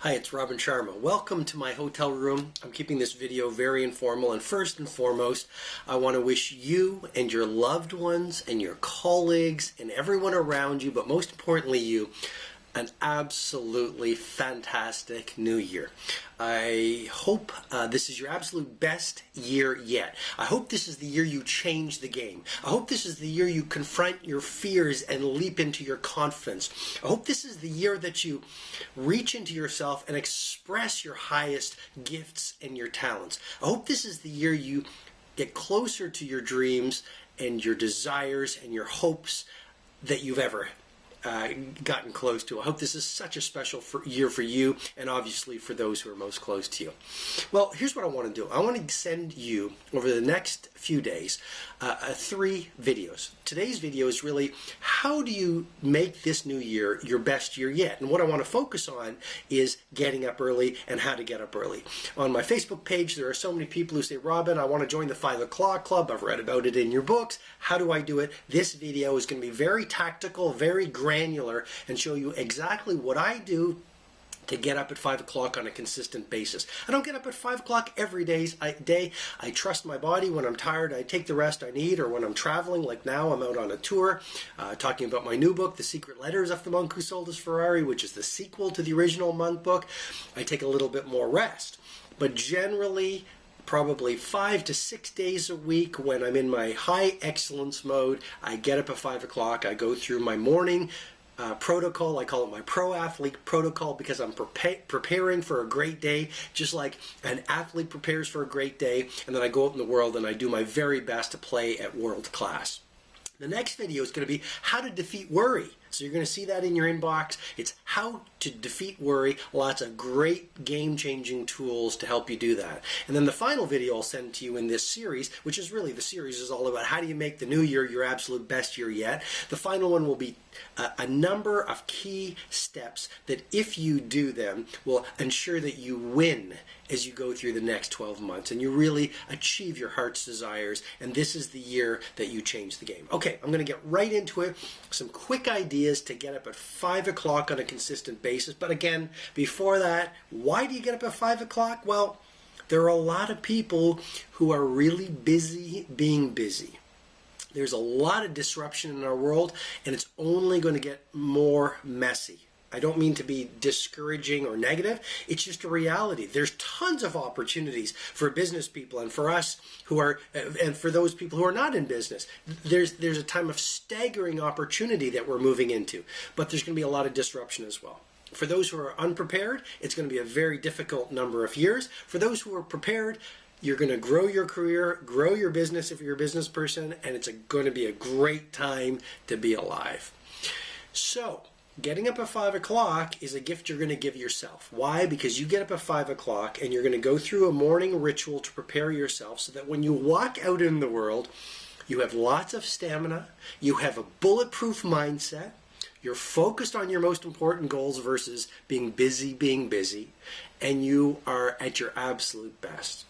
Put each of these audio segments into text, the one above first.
Hi, it's Robin Sharma. Welcome to my hotel room. I'm keeping this video very informal, and first and foremost, I want to wish you and your loved ones and your colleagues and everyone around you, but most importantly you, an absolutely fantastic new year. I hope this is your absolute best year yet. I hope this is the year you change the game. I hope this is the year you confront your fears and leap into your confidence. I hope this is the year that you reach into yourself and express your highest gifts and your talents. I hope this is the year you get closer to your dreams and your desires and your hopes that you've ever gotten close to. I hope this is such a special year for you and obviously for those who are most close to you. Well, here's what I want to do. I want to send you over the next few days 3 videos. Today's video is really how do you make this new year your best year yet? And what I want to focus on is getting up early and how to get up early. On my Facebook page, there are so many people who say, Robin, I want to join the 5 o'clock club. I've read about it in your books. How do I do it? This video is going to be very tactical, very granular, and show you exactly what I do to get up at 5 o'clock on a consistent basis. I don't get up at 5 o'clock every day. I trust my body. When I'm tired, I take the rest I need, or when I'm traveling, like now I'm out on a tour talking about my new book, The Secret Letters of the Monk Who Sold His Ferrari, which is the sequel to the original Monk book. I take a little bit more rest. But generally, probably 5 to 6 days a week when I'm in my high excellence mode, I get up at 5 o'clock. I go through my morning protocol. I call it my pro athlete protocol because I'm preparing for a great day, just like an athlete prepares for a great day. And then I go out in the world and I do my very best to play at world class. The next video is going to be how to defeat worry. So you're going to see that in your inbox. It's how to defeat worry. Lots of great game-changing tools to help you do that. And then the final video I'll send to you in this series, which is really the series is all about how do you make the new year your absolute best year yet. The final one will be a number of key steps that if you do them will ensure that you win as you go through the next 12 months and you really achieve your heart's desires, and this is the year that you change the game. Okay, I'm going to get right into it. Some quick ideas to get up at 5 o'clock on a consistent basis. But again, before that, why do you get up at 5 o'clock? Well, there are a lot of people who are really busy being busy. There's a lot of disruption in our world, and it's only going to get more messy. I don't mean to be discouraging or negative. It's just a reality. There's tons of opportunities for business people and for us who are, and for those people who are not in business. There's a time of staggering opportunity that we're moving into, but there's going to be a lot of disruption as well. For those who are unprepared, it's going to be a very difficult number of years. For those who are prepared, you're going to grow your career, grow your business if you're a business person, and it's going to be a great time to be alive. So, getting up at 5 o'clock is a gift you're going to give yourself. Why? Because you get up at 5 o'clock and you're going to go through a morning ritual to prepare yourself so that when you walk out in the world, you have lots of stamina, you have a bulletproof mindset, you're focused on your most important goals versus being busy, and you are at your absolute best.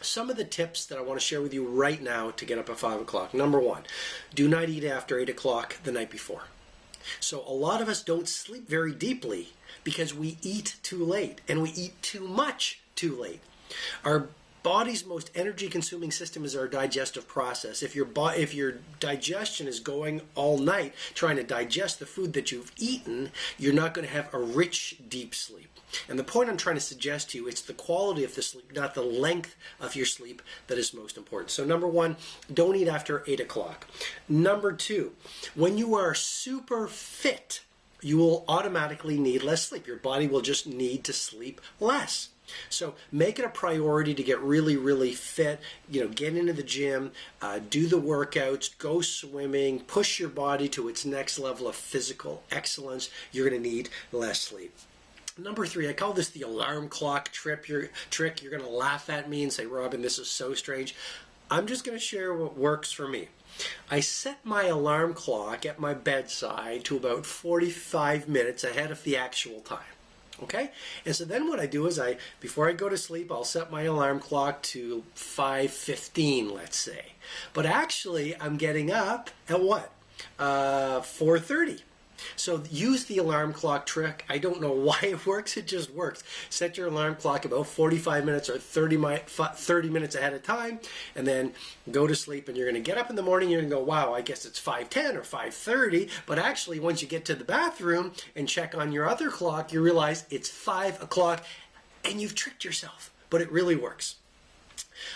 Some of the tips that I want to share with you right now to get up at 5 o'clock. Number 1, do not eat after 8 o'clock the night before. So a lot of us don't sleep very deeply because we eat too late and we eat too much too late. Our body's most energy consuming system is our digestive process. If your digestion is going all night trying to digest the food that you've eaten, you're not going to have a rich, deep sleep. And the point I'm trying to suggest to you, it's the quality of the sleep, not the length of your sleep, that is most important. So number 1, don't eat after 8 o'clock. Number 2, when you are super fit, you will automatically need less sleep. Your body will just need to sleep less. So make it a priority to get really, really fit, get into the gym, do the workouts, go swimming, push your body to its next level of physical excellence. You're going to need less sleep. Number 3, I call this the alarm clock trick. You're going to laugh at me and say, Robin, this is so strange. I'm just going to share what works for me. I set my alarm clock at my bedside to about 45 minutes ahead of the actual time. Okay? And so then what I do is before I go to sleep, I'll set my alarm clock to 5:15, let's say. But actually, I'm getting up at what? 4:30. So use the alarm clock trick. I don't know why it works. It just works. Set your alarm clock about 45 minutes or 30 minutes ahead of time, and then go to sleep. And you're going to get up in the morning. You're going to go, wow, I guess it's 5:10 or 5:30. But actually, once you get to the bathroom and check on your other clock, you realize it's 5 o'clock, and you've tricked yourself. But it really works.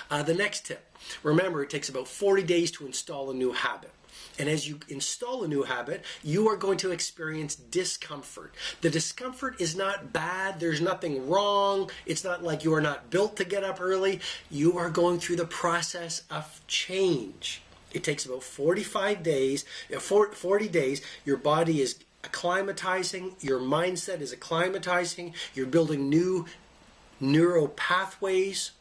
The next tip. Remember, it takes about 40 days to install a new habit. And as you install a new habit, you are going to experience discomfort. The discomfort is not bad. There's nothing wrong. It's not like you are not built to get up early. You are going through the process of change. It takes about 40 days. Your body is acclimatizing. Your mindset is acclimatizing. You're building new neural pathways.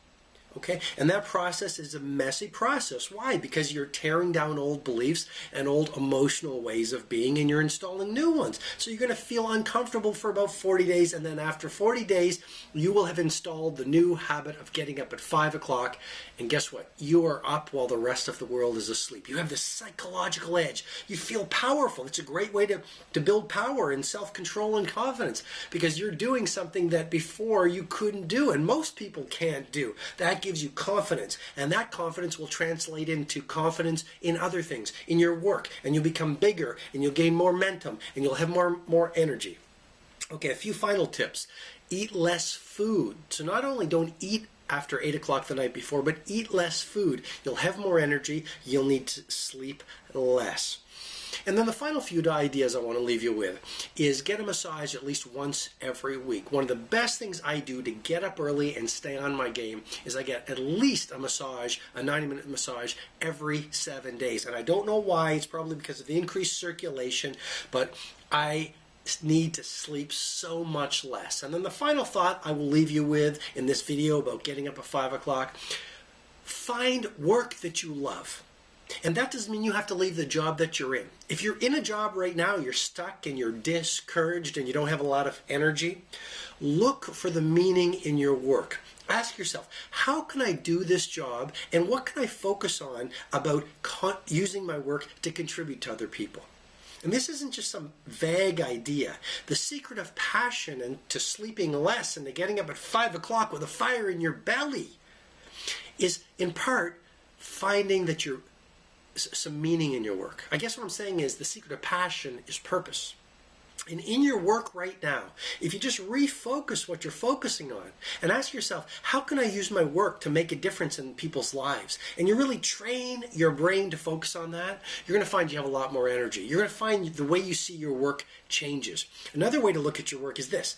Okay, and that process is a messy process. Why? Because you're tearing down old beliefs and old emotional ways of being, and you're installing new ones. So you're going to feel uncomfortable for about 40 days, and then after 40 days, you will have installed the new habit of getting up at 5 o'clock. And guess what? You are up while the rest of the world is asleep. You have this psychological edge. You feel powerful. It's a great way to build power and self-control and confidence, because you're doing something that before you couldn't do, and most people can't do. That gives you confidence, and that confidence will translate into confidence in other things, in your work, and you'll become bigger, and you'll gain more momentum, and you'll have more energy. Okay, a few final tips. Eat less food. So not only don't eat after 8 o'clock the night before, but eat less food. You'll have more energy. You'll need to sleep less. And then the final few ideas I want to leave you with is get a massage at least once every week. One of the best things I do to get up early and stay on my game is I get at least a massage, a 90-minute massage every 7 days. And I don't know why. It's probably because of the increased circulation, but I need to sleep so much less. And then the final thought I will leave you with in this video about getting up at 5 o'clock, find work that you love. And that doesn't mean you have to leave the job that you're in. If you're in a job right now, you're stuck and you're discouraged and you don't have a lot of energy, look for the meaning in your work. Ask yourself, how can I do this job, and what can I focus on about using my work to contribute to other people? And this isn't just some vague idea. The secret of passion and to sleeping less and to getting up at 5 o'clock with a fire in your belly is in part finding that you're some meaning in your work. I guess what I'm saying is the secret of passion is purpose. And in your work right now, if you just refocus what you're focusing on and ask yourself, how can I use my work to make a difference in people's lives? And you really train your brain to focus on that, you're going to find you have a lot more energy. You're going to find the way you see your work changes. Another way to look at your work is this.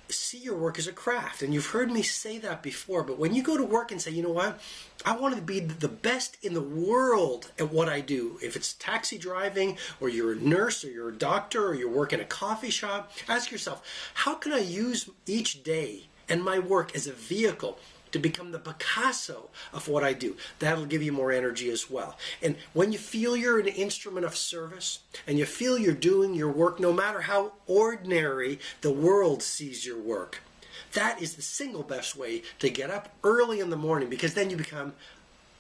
See your work as a craft. And you've heard me say that before, but when you go to work and say, you know what, I want to be the best in the world at what I do. If it's taxi driving, or you're a nurse, or you're a doctor, or you work in a coffee shop, ask yourself, how can I use each day and my work as a vehicle to become the Picasso of what I do? That'll give you more energy as well. And when you feel you're an instrument of service and you feel you're doing your work, no matter how ordinary the world sees your work, that is the single best way to get up early in the morning, because then you become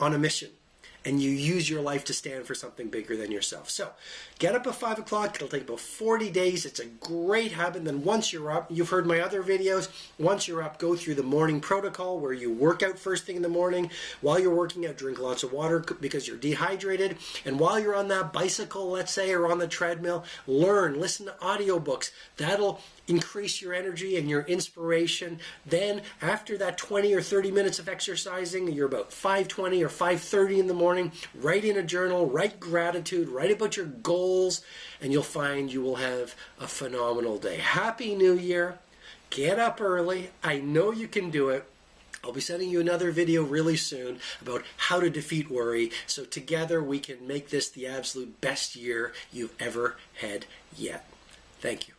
on a mission and you use your life to stand for something bigger than yourself. So get up at 5 o'clock. It'll take about 40 days. It's a great habit. And then once you're up, you've heard my other videos, once you're up, go through the morning protocol where you work out first thing in the morning. While you're working out, drink lots of water because you're dehydrated. And while you're on that bicycle, let's say, or on the treadmill, listen to audiobooks. That'll increase your energy and your inspiration. Then after that 20 or 30 minutes of exercising, you're about 5:20 or 5:30 in the morning, write in a journal, write gratitude, write about your goals, and you'll find you will have a phenomenal day. Happy New Year. Get up early. I know you can do it. I'll be sending you another video really soon about how to defeat worry, so together we can make this the absolute best year you've ever had yet. Thank you.